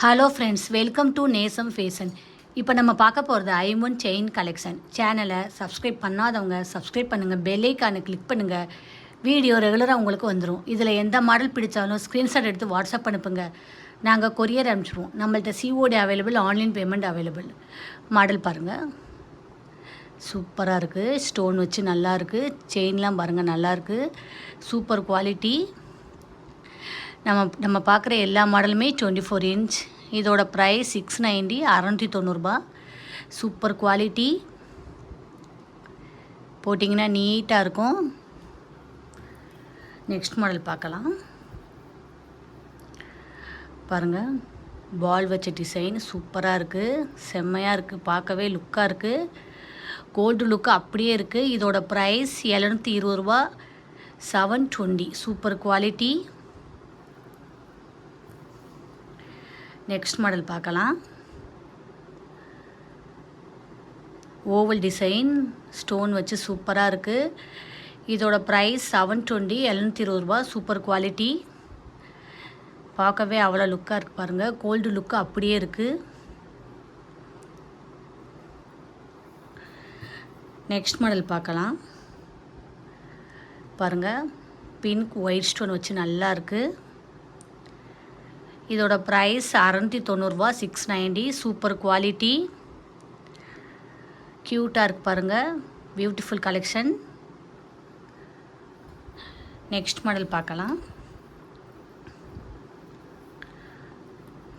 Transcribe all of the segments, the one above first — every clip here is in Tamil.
ஹலோ ஃப்ரெண்ட்ஸ், வெல்கம் டு நேசம் ஃபேஷன். இப்போ நம்ம பார்க்க போகிறது ஐமோன் செயின் கலெக்ஷன். சேனலை சப்ஸ்கிரைப் பண்ணாதவங்க சப்ஸ்கிரைப் பண்ணுங்கள், பெல் ஐக்கானை கிளிக் பண்ணுங்கள். வீடியோ ரெகுலராக உங்களுக்கு வந்துடும். இதில் எந்த மாடல் பிடிச்சாலும் ஸ்க்ரீன்ஷாட் எடுத்து வாட்ஸ்அப் அனுப்புங்க, நாங்கள் கொரியர் அனுப்பிச்சிடுவோம். நம்மள்ட்ட COD available, online payment available. Model பாருங்கள், சூப்பராக இருக்குது. ஸ்டோன் வச்சு நல்லா இருக்குது. செயின்லாம் பாருங்கள், நல்லாயிருக்கு. Super quality. நம்ம பார்க்குற எல்லா மாடலுமே 24 இன்ச். இதோட ப்ரைஸ் 690, 690 சூப்பர் குவாலிட்டி. போட்டிங்கன்னா நீட்டாக இருக்கும். நெக்ஸ்ட் மாடல் பார்க்கலாம். பாருங்கள், பால் வச்ச டிசைன் சூப்பராக இருக்குது, செம்மையாக இருக்குது, பார்க்கவே லுக்காக இருக்குது. கோல்டு லுக்கு அப்படியே இருக்குது. இதோட price 720, 720 super quality. Next model பார்க்கலாம். ஓவல் டிசைன், ஸ்டோன் வச்சு சூப்பராக இருக்குது. இதோட ப்ரைஸ் 720, 720 சூப்பர் குவாலிட்டி. பார்க்கவே அவ்வளோ லுக்காக இருக்குது பாருங்கள். கோல்டு லுக்கு அப்படியே இருக்குது. நெக்ஸ்ட் மாடல் பார்க்கலாம். பாருங்கள், பிங்க் ஒயிட் ஸ்டோன் வச்சு நல்லா இருக்குது. இதோட ப்ரைஸ் 690, 690 சூப்பர் குவாலிட்டி. க்யூட்டாக இருக்குது பாருங்கள், பியூட்டிஃபுல் கலெக்ஷன். நெக்ஸ்ட் மாடல் பார்க்கலாம்.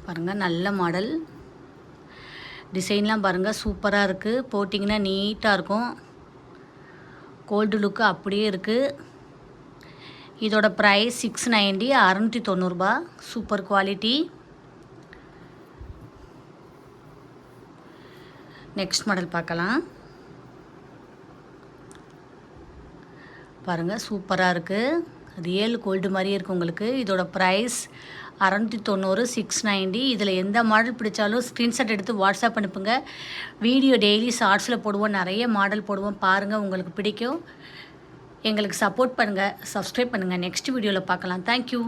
பாருங்கள், நல்ல மாடல். டிசைன்லாம் பாருங்கள், சூப்பராக இருக்குது. போட்டிங்கன்னா நீட்டாக இருக்கும். கோல்டு லுக்கு அப்படியே இருக்குது. இதோட price 690, 690 super quality. Next model பார்க்கலாம். பாருங்கள், சூப்பராக இருக்குது. ரியல் கோல்டு மாதிரியே இருக்குது உங்களுக்கு. இதோட ப்ரைஸ் 690, 690. இதில் எந்த மாடல் பிடிச்சாலும் ஸ்க்ரீன்ஷாட் எடுத்து வாட்ஸ்அப் அனுப்புங்க. வீடியோ டெய்லி ஷார்ட்ஸில் போடுவோம், நிறைய மாடல் போடுவோம். பாருங்கள், உங்களுக்கு பிடிக்கும். எங்களுக்கு சப்போர்ட் பண்ணுங்கள், சப்ஸ்கிரைப் பண்ணுங்கள். நெக்ஸ்ட் வீடியோவில் பார்க்கலாம். தேங்க்யூ.